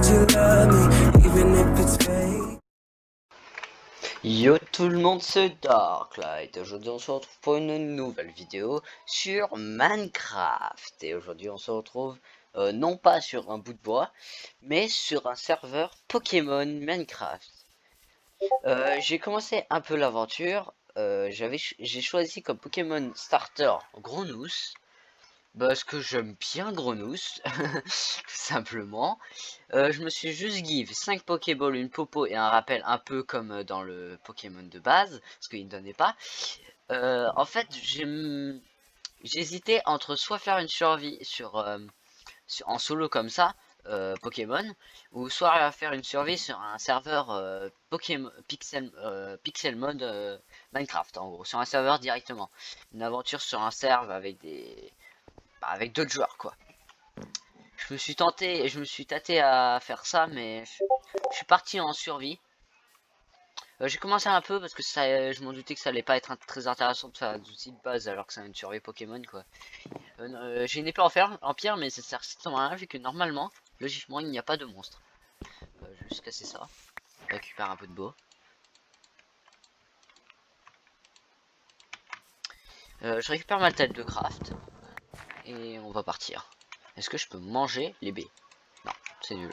that you love me, even if it's fake. Yo tout le monde, c'est Darklight. Aujourd'hui on se retrouve pour une nouvelle vidéo sur Minecraft. Et aujourd'hui on se retrouve non pas sur un bout de bois, mais sur un serveur Pokémon Minecraft. J'ai commencé un peu l'aventure. J'ai choisi comme Pokémon starter Gronous. Parce que j'aime bien Gronous, tout simplement. Je me suis juste give 5 Pokéballs, une Popo et un rappel, un peu comme dans le Pokémon de base, parce qu'il ne donnait pas. En fait, j'hésitais entre soit faire une survie en solo comme ça, Pokémon, ou soit faire une survie sur un serveur Pokémon Pixel mode Minecraft, en gros, sur un serveur directement. Une aventure sur un serve avec avec d'autres joueurs, quoi. Je me suis tenté et je me suis tâté à faire ça, mais je suis parti en survie. J'ai commencé un peu parce que ça, je m'en doutais que ça allait pas être très intéressant de faire des outils de base alors que c'est une survie Pokémon, quoi. J'ai une épée en pierre, mais ça sert strictement à rien vu que normalement, logiquement, il n'y a pas de monstre. Je vais juste casser ça, récupère un peu de bois. Je récupère ma tête de craft et on va partir. Est-ce que je peux manger les baies? Non, c'est nul.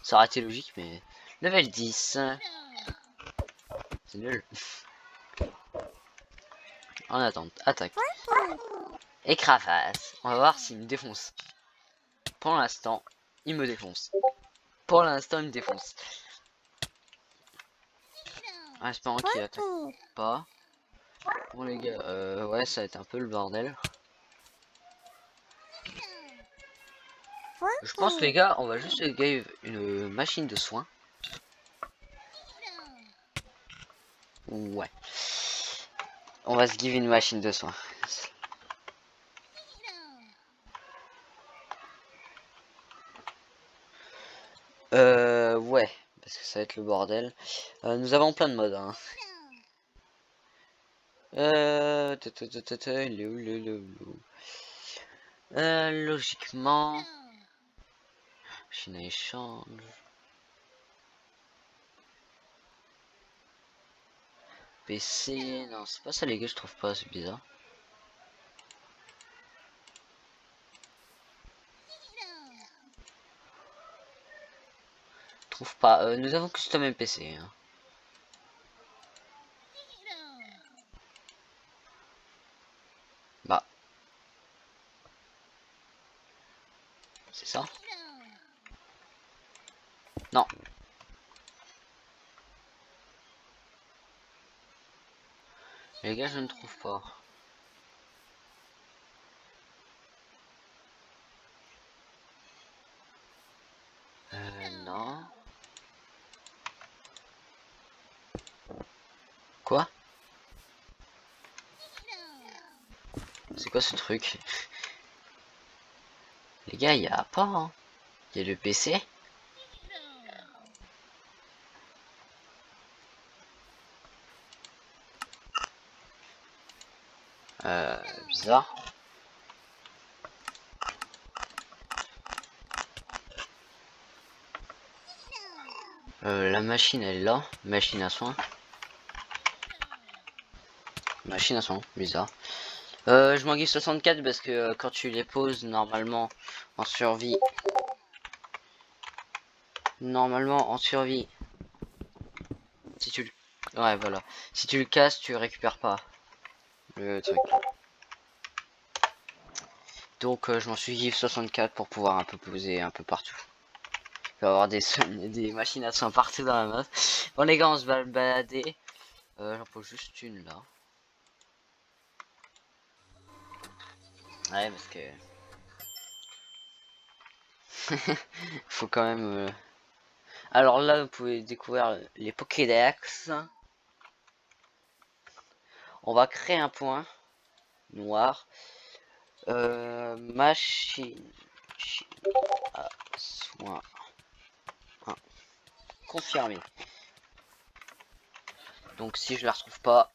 Ça aurait été logique, mais level 10. C'est nul. En attente, attaque. Et cravasse. On va voir s'il me défonce. Pour l'instant, il me défonce. Pour l'instant, il me défonce. En espérant qu'il attaque pas. Bon les gars, ouais, ça va être un peu le bordel. Je pense les gars, on va juste give une machine de soins. Ouais. On va se give une machine de soins. Ouais, parce que ça va être le bordel. Nous avons plein de modes, hein. Il est où logiquement, machine à échange. PC, non, c'est pas ça les gars, je trouve pas, c'est bizarre. Trouve pas. Nous avons custom MPC. Hein. Bah. C'est ça? Non. Les gars, je ne trouve pas. Non. Quoi? C'est quoi ce truc? Les gars, il y a pas, hein. Il y a le PC. Bizarre. La machine, elle est là. Machine à soins. Machine à soins, bizarre. Je m'en guise 64 parce que quand tu les poses normalement en survie. Normalement en survie. Si tu le... Ouais voilà. Si tu le casses, tu récupères pas le truc. Donc je m'en suis give 64 pour pouvoir un peu poser un peu partout. Il va y avoir des machines à soins partout dans la map. Bon les gars, on se va balader. J'en pose juste une là. Ouais parce que faut quand même. Alors là, vous pouvez découvrir les Pokédex. On va créer un point noir. Machine à soins. Confirmé. Donc si je la retrouve pas,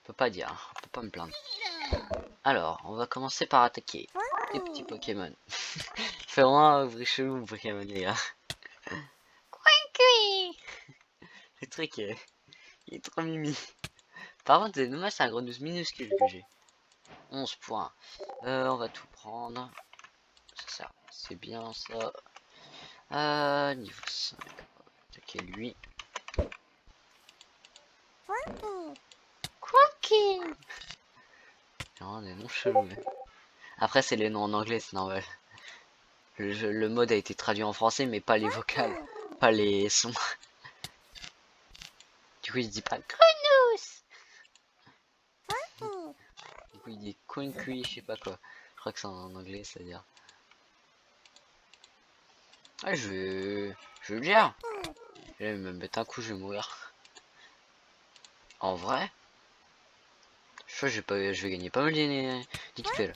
on peut pas dire, on peut pas me plaindre. Alors, on va commencer par attaquer les petits Pokémon. fait vraiment un vrai chelou Pokémon les gars. Le truc il est trop mimi. Par contre c'est dommage, c'est un Grenouille minuscule que j'ai. 11 points. On va tout prendre. Ça, c'est bien ça. Niveau 5. Attaquer lui. Quacky. Non, des noms chelous. Mais... Après c'est les noms en anglais, c'est normal. Le mode a été traduit en français mais pas les vocales. Pas les sons. Du coup il se dit pas Grenouille. Du coup il dit Quinqui, je sais pas quoi. Je crois que c'est en anglais, c'est-à-dire. Ah je vais le dire. Je vais me mettre un coup, je vais mourir. En vrai, je crois que je vais gagner pas mal d'XP là.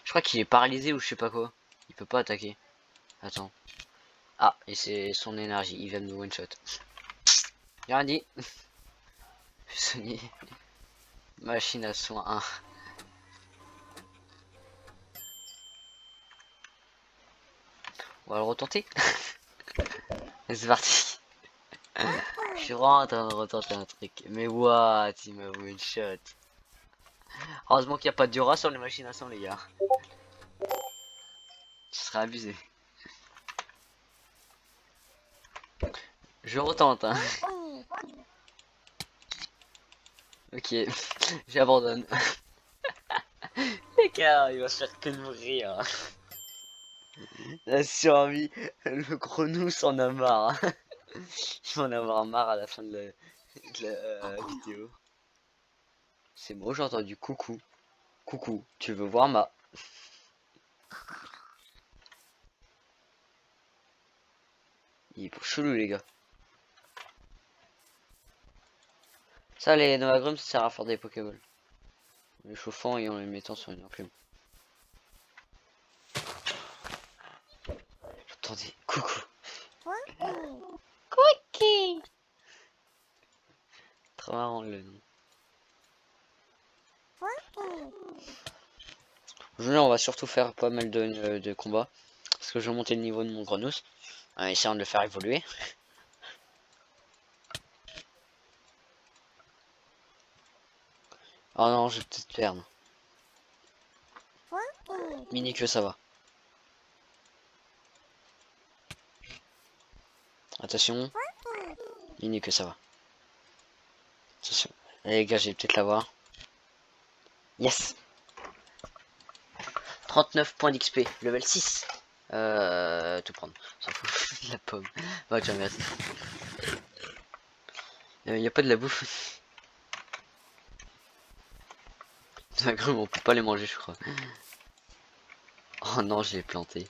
Je crois qu'il est paralysé ou je sais pas quoi. Il peut pas attaquer. Attends. Ah, et c'est son énergie, il va me one shot. J'ai rien dit. Sony. Machine à soin 1. On va le retenter. C'est parti. Je suis vraiment en train de retenter un truc. Mais what? Il m'a one shot. Heureusement qu'il n'y a pas de Dura sur les machines à sang, les gars. Ce serait abusé. Je retente, hein. Ok, j'abandonne. Les gars, il va se faire que de mourir. La survie, le Grenouille en a marre. Il va en avoir marre à la fin de la vidéo. C'est bon, j'ai entendu coucou. Coucou, tu veux voir ma... Il est chelou les gars. Ça les Noagrum ça sert à faire des Pokéballs. En les chauffant et en les mettant sur une enclume. J'entendais coucou. Cookie. Trop marrant le nom. Aujourd'hui on va surtout faire pas mal de combats. Parce que je vais monter le niveau de mon Grenouille. En essayant de le faire évoluer. Oh non, je vais peut-être perdre. Mini que ça va. Attention. Mini que ça va. Attention. Allez, les gars, j'ai peut-être l'avoir. Yes. 39 points d'XP. Level 6. Tout prendre. S'en fout. La pomme. Bah tiens, merci. Y a pas de la bouffe. On peut pas les manger, je crois. Oh non, je l'ai planté.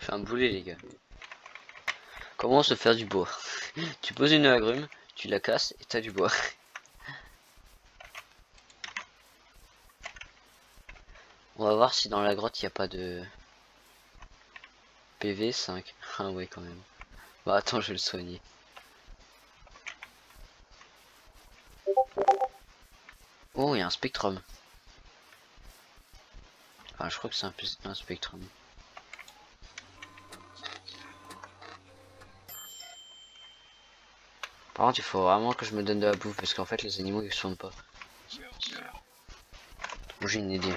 Je fais un boulet, les gars. Comment se faire du bois? Tu poses une agrume, tu la casses et t'as du bois. On va voir si dans la grotte il n'y a pas de PV 5. Ah ouais quand même. Bah attends, je vais le soigner. Oh, il y a un spectrum. Ah, je crois que c'est un spectrum. Par contre, il faut vraiment que je me donne de la bouffe parce qu'en fait, les animaux ils se font pas. Bon, j'ai une idée.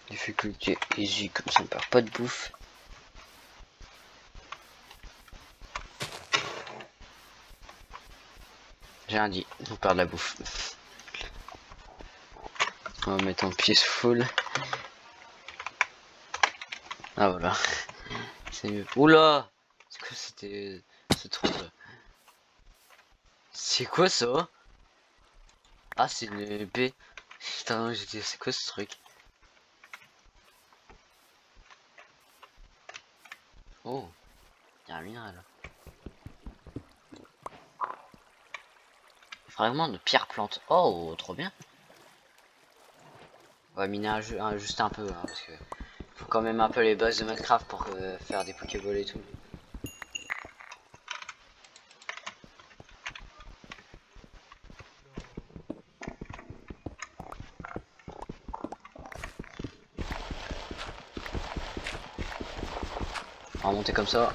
Difficulté easy, comme ça on perd pas de bouffe. J'ai rien dit, on perd de la bouffe. On va mettre en peaceful. Ah voilà. C'est mieux. Oula! C'est quoi c'était ce truc là? C'est quoi ça? Ah c'est une épée. Putain, j'étais c'est quoi ce truc? Oh, y'a un minéral. Fragment de pierre plante. Oh, trop bien. Ouais, miner juste un peu, hein, parce que faut quand même un peu les bases de Minecraft pour faire des Pokéballs et tout. On va monter comme ça.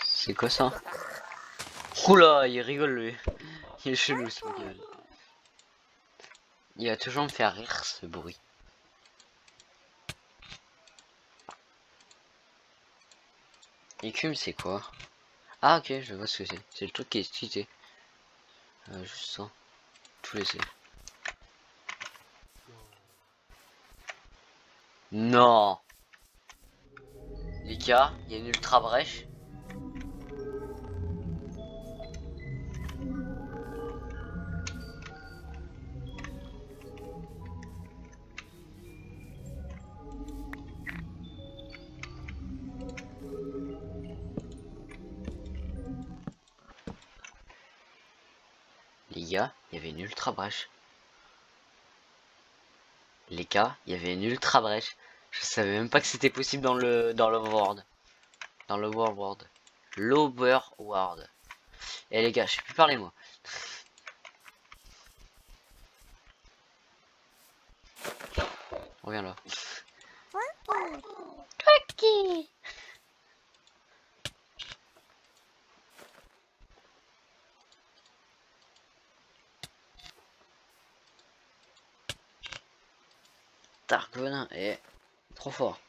C'est quoi ça? Oula, il rigole lui. Il est chelou ce Pokémon. Il va toujours me faire rire ce bruit. Écume c'est quoi? Ah ok, je vois ce que c'est. C'est le truc qui est cité. Juste ça. Tout laisser. Non. Les gars, il y a une ultra brèche. Les gars, il y avait une ultra brèche. Les gars, il y avait une ultra brèche. Je savais même pas que c'était possible dans le world. Dans le world. L'overworld. Eh les gars, je sais plus parler moi. Reviens là. Ok. Targon est trop fort.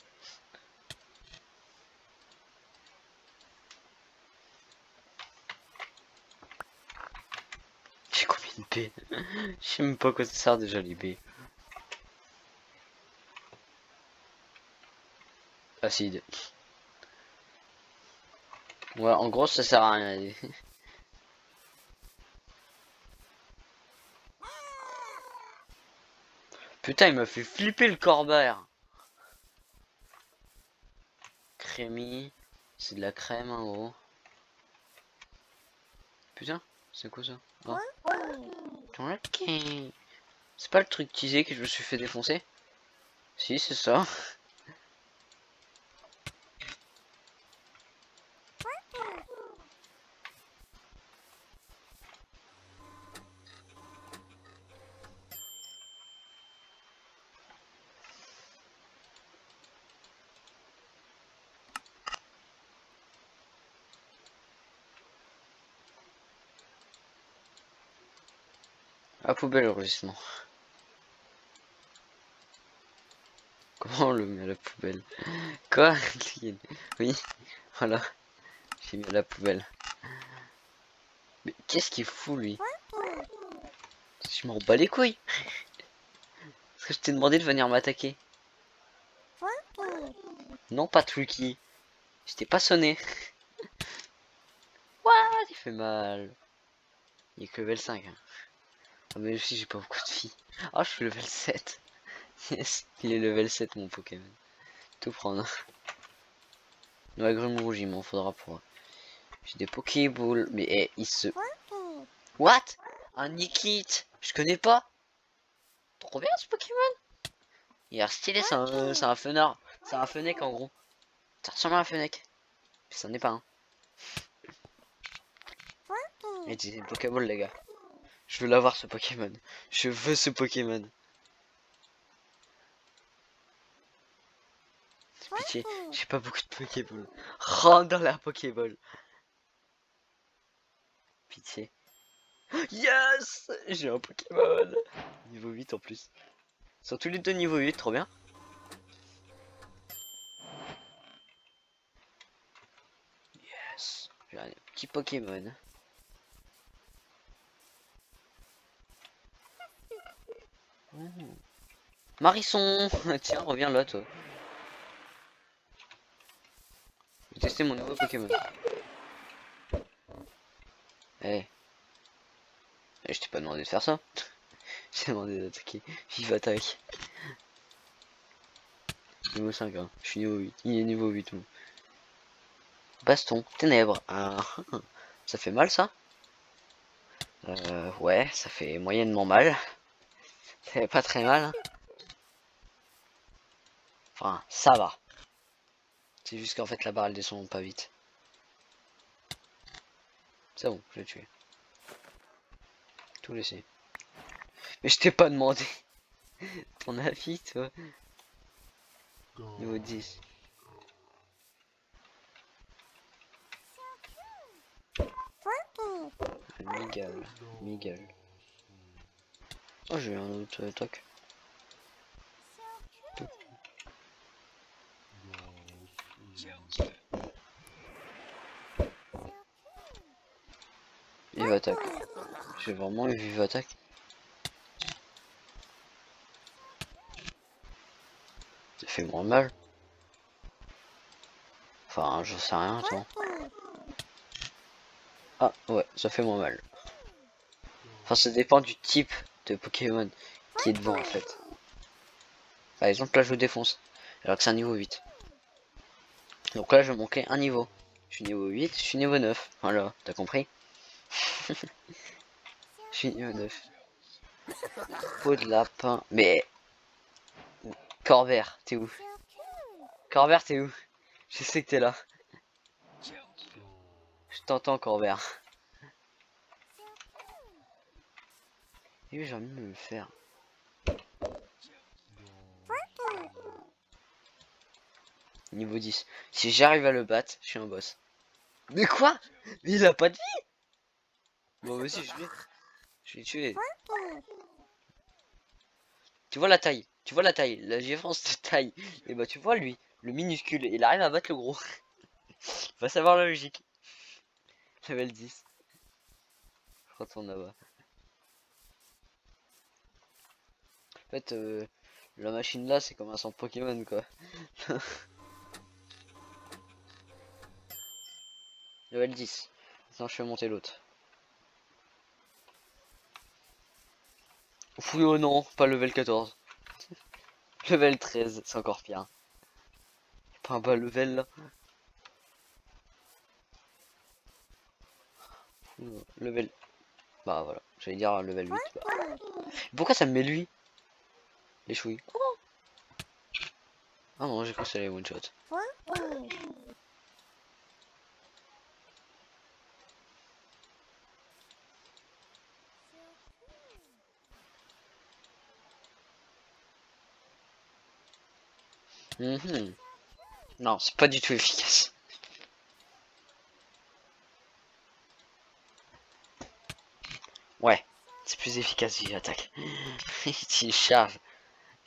J'ai combien de B? Je sais même pas quoi ça sert déjà les B. Acide. Ouais, en gros ça sert à rien. Putain, il m'a fait flipper le corbert. Crémy. C'est de la crème en gros. Putain, c'est quoi ça? Oh. Ok. C'est pas le truc teasé que je me suis fait défoncer? Si, c'est ça. À poubelle, heureusement. Comment on le met à la poubelle? Quoi? Oui, voilà. J'ai mis à la poubelle. Mais qu'est-ce qu'il fout lui? Je m'en bats les couilles. Parce que je t'ai demandé de venir m'attaquer. Non, pas Tricky. Je t'ai pas sonné. What? Il fait mal. Il est que level 5. Hein. Ah, mais aussi, j'ai pas beaucoup de filles. Ah, je suis level 7. Yes, il est level 7 mon Pokémon. Tout prendre. Ouais, grume rouge, il m'en faudra pour. J'ai des Pokéballs. Mais il se. What? Un Nikit? Je connais pas. Trop bien ce Pokémon. Il a l'air stylé, c'est un fenard. C'est un Fennec en gros. Ça ressemble à un Fennec. Mais ça n'est pas un. Et j'ai une Pokéball les gars. Je veux l'avoir ce Pokémon. Je veux ce Pokémon. Pitié, j'ai pas beaucoup de Pokéball. Rentre dans la Pokéball. Pitié. Yes! J'ai un Pokémon. Niveau 8 en plus. Ils sont tous les deux niveau 8, trop bien. Yes. J'ai un petit Pokémon. Mmh. Marisson! Tiens, reviens là toi. Je vais tester mon nouveau Pokémon. Eh. Je t'ai pas demandé de faire ça. J'ai demandé d'attaquer. Vive attaque. Niveau 5, hein. Je suis niveau 8. Il est niveau 8. Bon. Baston, ténèbres. Ah, ça fait mal ça? Ouais, ça fait moyennement mal. Ça fait pas très mal. Hein. Enfin, ça va. C'est juste qu'en fait la barre elle descend pas vite. C'est bon, je l'ai tué. Tout laissé. Mais je t'ai pas demandé ton avis, toi. Niveau 10. Miguel. Miguel. Oh, j'ai eu un autre toc. Vive attaque. J'ai vraiment eu vive attaque. Ça fait moins mal. Enfin, je sais rien, toi. Ah, ouais, ça fait moins mal. Enfin, ça dépend du type de Pokémon qui est devant, en fait. Par exemple, là, je défonce. Alors que c'est un niveau 8. Donc là, je manquais un niveau. Je suis niveau 8, je suis niveau 9. Voilà, t'as compris? Je suis niveau 9. Peau de lapin. Mais, Corvair, t'es où? Corvair, t'es où? Je sais que t'es là. Je t'entends, Corvair. Et oui, j'ai envie de me le faire. Niveau 10. Si j'arrive à le battre, je suis un boss. Mais quoi? Mais il a pas de vie. Bon, vas-y, je l'ai tué. Tu vois la taille. Tu vois la taille. La différence de taille. Et bah, tu vois lui. Le minuscule. Il arrive à battre le gros. Va savoir la logique. Level 10. Je retourne là-bas. En fait, la machine là, c'est comme un centre Pokémon, quoi. Level 10. Maintenant, je fais monter l'autre. Fouille oh non, pas level 14. Level 13, c'est encore pire. Pas un bas level là. Level. Bah voilà, j'allais dire level 8. Bah. Pourquoi ça me met lui? Les chouilles. Ah non, j'ai cru que c'était les one shot. Mhm. Non, c'est pas du tout efficace. Ouais, c'est plus efficace si j'attaque. Il charge.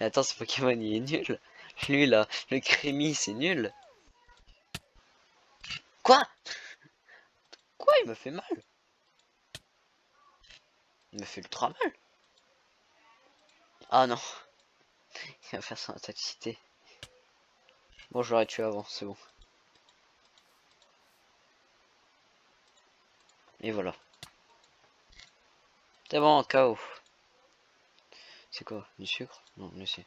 Et attends, ce Pokémon il est nul. Lui là, le Crémi c'est nul. Quoi? Quoi? Il me fait mal. Il me fait ultra mal. Ah non, il va faire son attaque cité. Bon, je l'aurais tué avant, c'est bon. Et voilà. C'est bon, KO. C'est quoi? Du sucre? Non, mais c'est.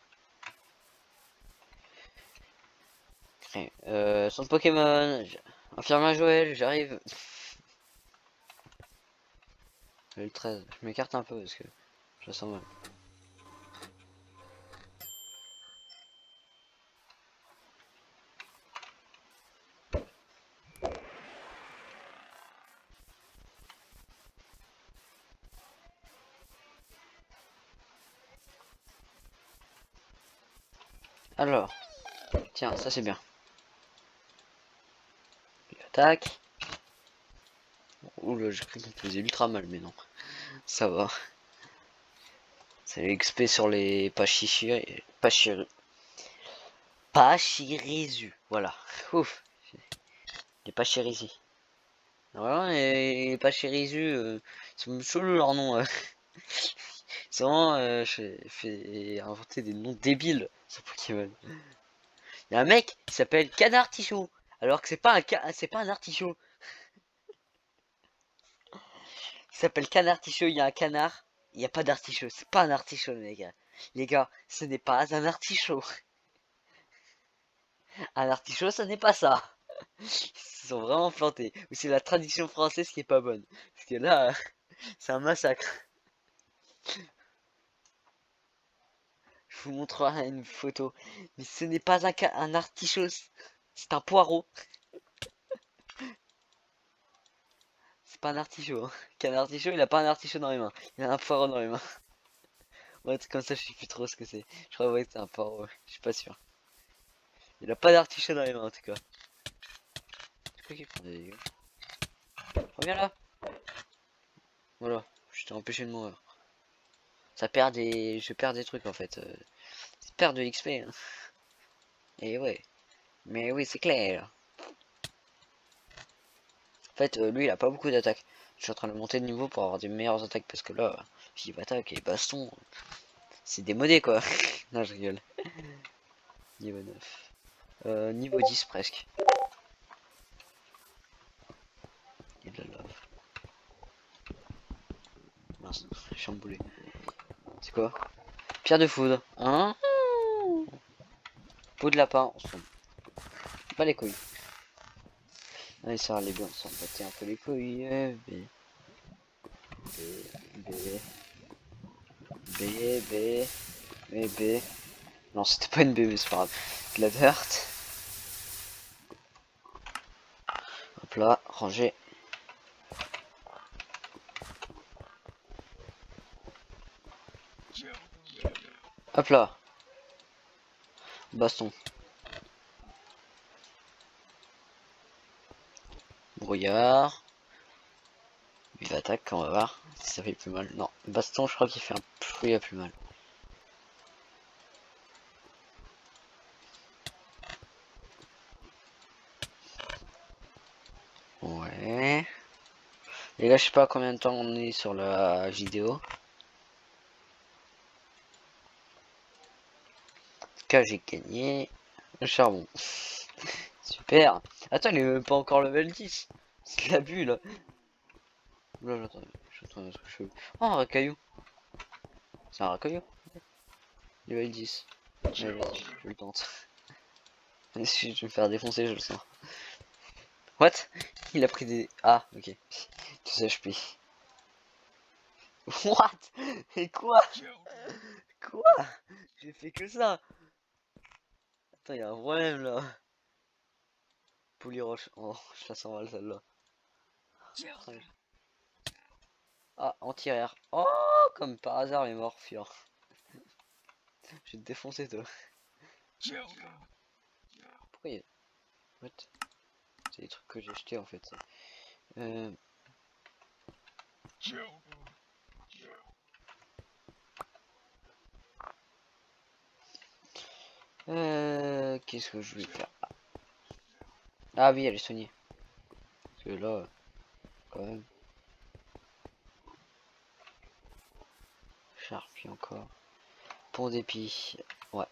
Son Pokémon. Infirmière Joël, j'arrive. Le 13. Je m'écarte un peu parce que je sens mal. Alors, tiens, ça c'est bien. Il attaque. Oula, j'ai cru qu'il me faisait ultra mal, mais non. Ça va. C'est l'XP sur les Pachirisu. Voilà. Ouf. Les Pachirisu. Voilà, les Pachirisu, ils sont chelous leur nom. C'est vraiment fait inventer des noms débiles, ce Pokémon. Il y a un mec qui s'appelle Canard Tichot. Alors que c'est pas un artichaut. Il s'appelle Canard Tichot, il y a un canard. Il n'y a pas d'artichaut. C'est pas un artichaut, les gars. Les gars, ce n'est pas un artichaut. Un artichaut, ce n'est pas ça. Ils se sont vraiment plantés. Ou c'est la traduction française qui est pas bonne. Parce que là, c'est un massacre. Je vous montrerai une photo. Mais ce n'est pas un artichaut. C'est un poireau. C'est pas un artichaut. Hein. Qu'un artichaut, il a pas un artichaut dans les mains. Il a un poireau dans les mains. Ouais, comme ça, je sais plus trop ce que c'est. Je crois ouais, que c'est un port, je suis pas sûr. Il a pas d'artichaut dans les mains en tout cas. C'est quoi qui prend des dégâts? Reviens là. Voilà, je t'ai empêché de mourir. Ça perd des... Je perds des trucs en fait. Ça perd de l'XP. Hein. Et ouais. Mais oui, c'est clair. En fait, lui, il a pas beaucoup d'attaques. Je suis en train de monter de niveau pour avoir des meilleures attaques parce que là, vive attaque et baston, c'est démodé quoi. Non, je rigole. Niveau 9. Niveau 10 presque. Il y a de la lave. Mince, chamboulé. C'est quoi? Pierre de foudre. Hein? Peau de lapin. On s'en bat les couilles. Allez, ça allait bien, on s'en battait un peu les couilles. B, B, B, B, B. Non, c'était pas une B, mais c'est pas grave. De la verte. Hop là, ranger. Hop là. Baston. Brouillard. Vive attaque, on va voir si ça fait plus mal. Non, baston, je crois qu'il fait un peu plus mal. Ouais. Les gars, je sais pas combien de temps on est sur la vidéo. En tout cas, j'ai gagné le charbon. Super. Attends, il est même pas encore level 10. C'est de l'abus là. Là, j'attends un truc chelou. Oh, un caillou. C'est un racaillou. Level 10. Allez, vas-y, je le tente. Si je vais me faire défoncer, je le sens. What? Il a pris des... Ah, ok. Tout ça, je plie. What? Et quoi? Quoi? J'ai fait que ça. Attends, il y a un problème là. Pouliroche. Oh, je la sens mal celle-là. Ah, anti-air. Oh, comme par hasard, il est mort, fier. Je vais te défoncer, toi. Pourquoi il y a... What? C'est des trucs que j'ai acheté en fait. Euh... Qu'est-ce que je vais faire? Ah oui, elle est soignée. Parce que là, quand même. Charpie encore. Pont d'épi. Ouais.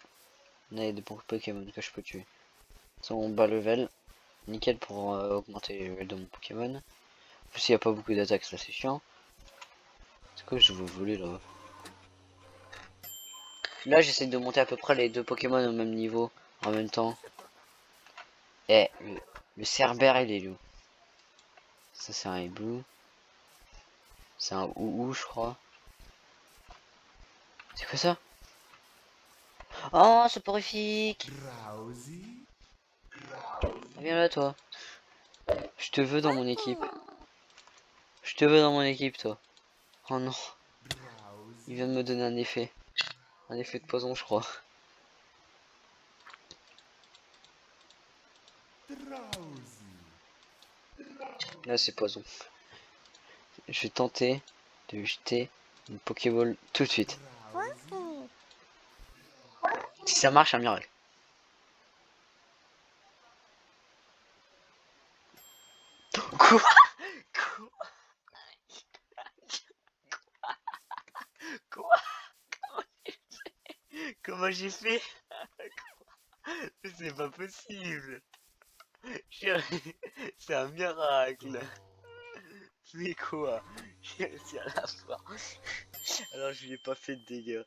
On a des bons Pokémon que je peux tuer. Son bas level. Nickel pour augmenter les levels de mon Pokémon. En plus, il n'y a pas beaucoup d'attaques, ça c'est chiant. C'est quoi que je veux voler là? Là, j'essaie de monter à peu près les deux Pokémon au même niveau en même temps. Eh, le Cerbère, il est où? Ça, c'est un hibou. C'est un ou je crois. C'est quoi ça? Oh, soporifique! Viens là, toi. Je te veux dans mon équipe. Je te veux dans mon équipe, toi. Oh non. Il vient de me donner un effet. Un effet de poison, je crois. Là, c'est poison. Je vais tenter de jeter une Pokéball tout de suite. Si ça marche, un miracle. Quoi? Quoi? Quoi? Comment j'ai fait? C'est pas possible. C'est un miracle. Mais quoi? J'ai réussi à la voir. Alors je lui ai pas fait de dégâts.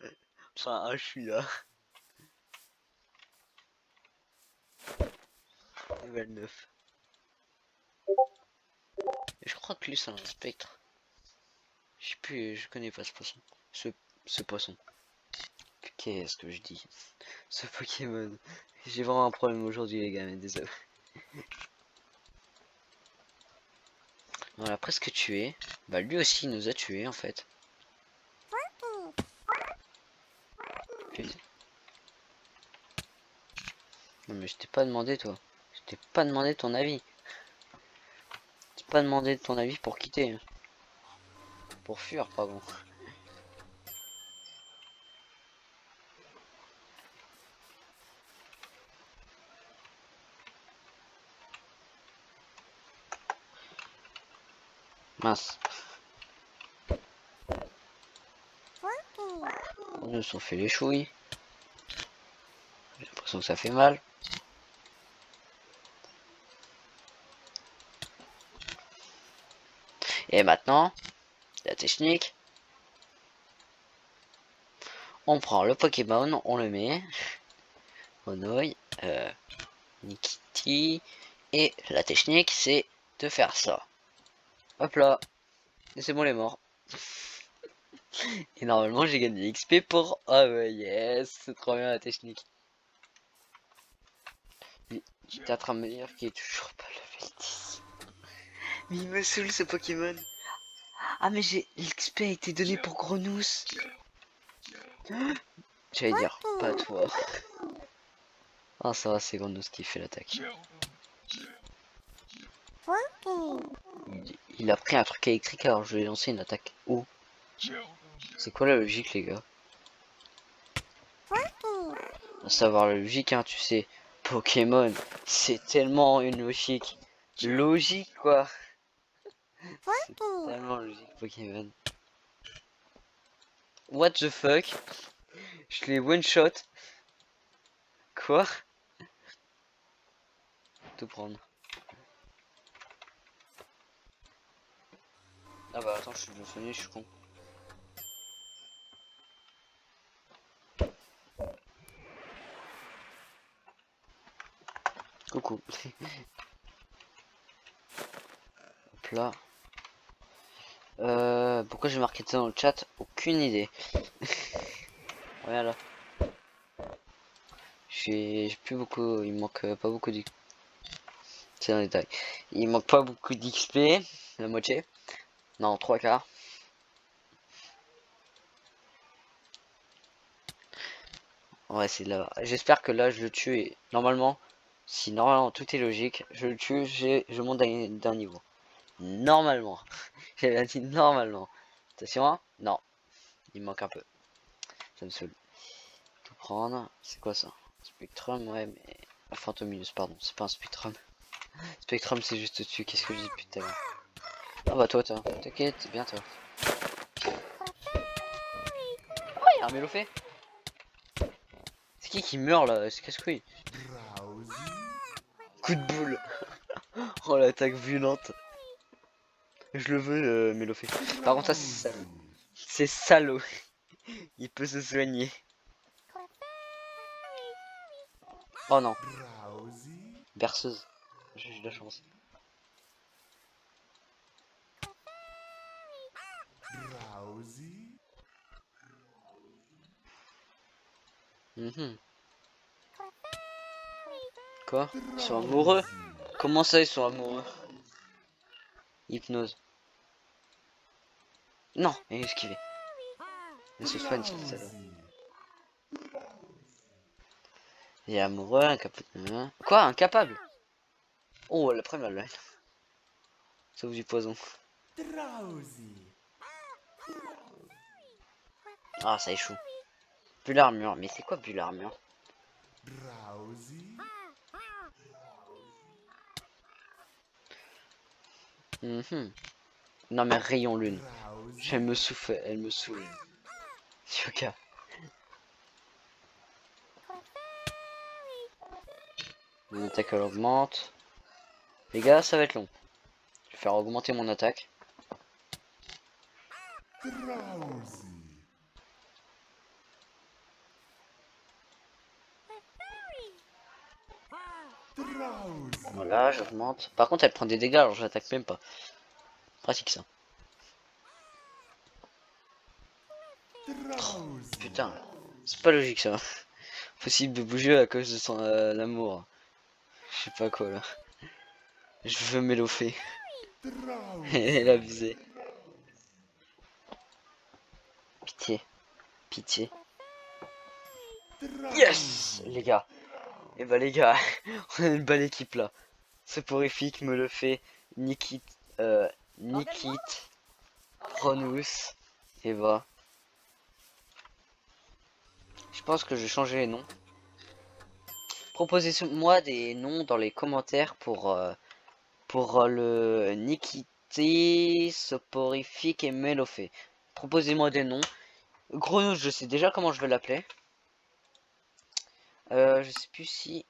Enfin, je suis là. Level 9. Et je crois que lui c'est un spectre. Je sais plus, je connais pas ce poisson. Ce poisson. Qu'est-ce que je dis? Ce Pokémon. J'ai vraiment un problème aujourd'hui les gars, mais désolé. On l'a presque tué. Bah lui aussi il nous a tué en fait. Putain. Non mais je t'ai pas demandé toi. Je t'ai pas demandé ton avis. Je t'ai pas demandé ton avis pour quitter. Hein. Pour fuir, pardon. Mince. On nous sont fait les chouilles. J'ai l'impression que ça fait mal. Et maintenant, la technique. On prend le Pokémon, on le met. Onoï, Nikiti. Et la technique, c'est de faire ça. Hop là. Et c'est bon, les morts. Et normalement, j'ai gagné XP pour... Ah ouais, yes. C'est trop bien la technique. J'étais en train de me dire qu'il est toujours pas level 10. Mais il me saoule ce Pokémon. Ah mais j'ai l'XP a été donné pour Grenousse. J'allais dire pas toi. Ah ça va, c'est Grenousse qui fait l'attaque. Il a pris un truc électrique alors je vais lancer une attaque. Oh. C'est quoi la logique les gars? À savoir la logique hein, tu sais. Pokémon, c'est tellement une logique. Logique quoi. C'est tellement logique Pokémon. What the fuck? Je l'ai one shot. Quoi? Tout prendre. Ah bah attends, je suis bien soigné, je suis con. Coucou. Hop là. Pourquoi j'ai marqué ça dans le chat? Aucune idée. Voilà. J'ai plus beaucoup. Il manque pas beaucoup d'XP. C'est un détail. Il manque pas beaucoup d'XP. La moitié. Non, 3 quarts. Ouais, c'est là. J'espère que là je le tue et normalement, si normalement tout est logique, je le tue, je monte d'un niveau. Normalement. J'ai dit normalement. Attention, hein. Non. Il me manque un peu. Ça me saoule. Tout prendre. C'est quoi ça? Spectrum, ouais, mais. Phantomilus, pardon, c'est pas un Spectrum. Spectrum, c'est juste au-dessus. Qu'est-ce que je dis depuis tout à l'heure? Ah bah toi, t'inquiète, c'est bien toi. Oh, y'a un Mélophée. C'est qui meurt là? C'est casse-couille. Coup de boule. Oh l'attaque violente. Je le veux, Mélophée. Par contre, ça, c'est salaud. C'est salaud. Il peut se soigner. Oh non. Berceuse. J'ai eu de la chance. Quoi? Ils sont amoureux? Comment ça, ils sont amoureux? Hypnose. Non, il est esquivé. Mais c'est soigne, c'est salaud. Il est amoureux, incapable. Quoi? Incapable? Oh, la première là. Sauf du poison. Ah, ça échoue. Bulle armure. Mais c'est quoi bulle armure? Non mais rayon lune. Elle me souffle, elle me saoule. Yoka. Mon attaque elle augmente. Les gars, ça va être long. Je vais faire augmenter mon attaque. Voilà, j'augmente. Par contre, elle prend des dégâts, alors je l'attaque même pas. Pratique ça. Oh, putain, c'est pas logique ça. Possible de bouger à cause de son amour. Je sais pas quoi là. Je veux m'éloffer. Elle a abusé. Pitié. Pitié. Yes, les gars. Et bah les gars, on a une belle équipe là. Soporifique me le fait. Nikit, Nikit, Cronus. Et bah, je pense que je vais changer les noms. Proposez-moi des noms dans les commentaires pour le Nikité, Soporifique et Melofé. Proposez-moi des noms. Cronus, je sais déjà comment je vais l'appeler. Je sais plus si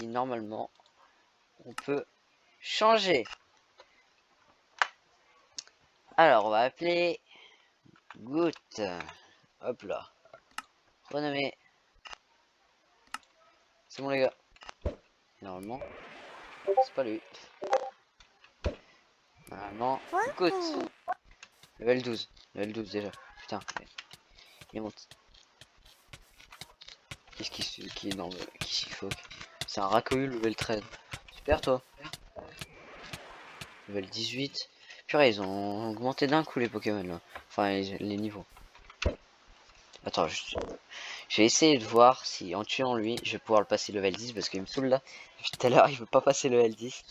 normalement on peut changer. Alors, on va appeler Goutte. Hop là. Renommé. C'est bon, les gars. Normalement, c'est pas lui. Normalement, Goutte. Level 12. Level 12 déjà. Putain, il monte. Qu'est-ce qui est dans le. Qui s'y faut. C'est un Racohu level 13. Super, toi. Level 18. Purée, ils ont augmenté d'un coup les Pokémon là. Enfin, les niveaux. Attends, je vais essayer de voir si en tuant lui, je vais pouvoir le passer level 10 parce qu'il me saoule là. Tout à l'heure, il veut pas passer level 10.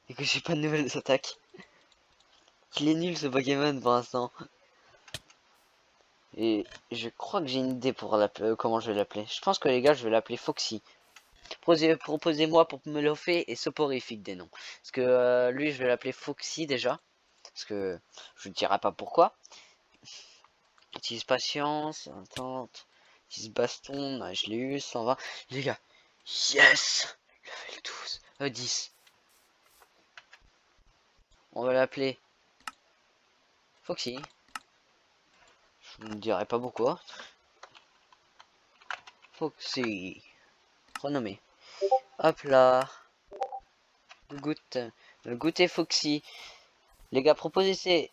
Et que j'ai pas de nouvelles attaques. Il est nul ce Pokémon pour l'instant. Et je crois que j'ai une idée pour comment je vais l'appeler. Je pense que les gars, je vais l'appeler Foxy. Proposez-moi pour me le faire et soporifique des noms. Parce que lui, je vais l'appeler Foxy déjà. Parce que je ne dirai pas pourquoi. Utilise patience, attente. Utilise baston, je l'ai eu, 120. Les gars, yes! Level 12, 10. On va l'appeler Foxy. Je ne dirai pas pourquoi. Foxy. Renommé. Hop là. Goutte. Le goûter Foxy. Les gars, proposez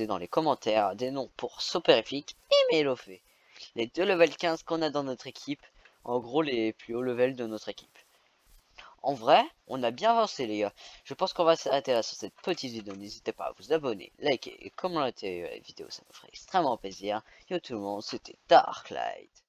dans les commentaires des noms pour Soporifique et Melofé. Les deux level 15 qu'on a dans notre équipe. En gros, les plus hauts levels de notre équipe. En vrai, on a bien avancé les gars. Je pense qu'on va s'arrêter là sur cette petite vidéo. N'hésitez pas à vous abonner, liker et commenter la vidéo. Ça me ferait extrêmement plaisir. Yo tout le monde, c'était Darklight.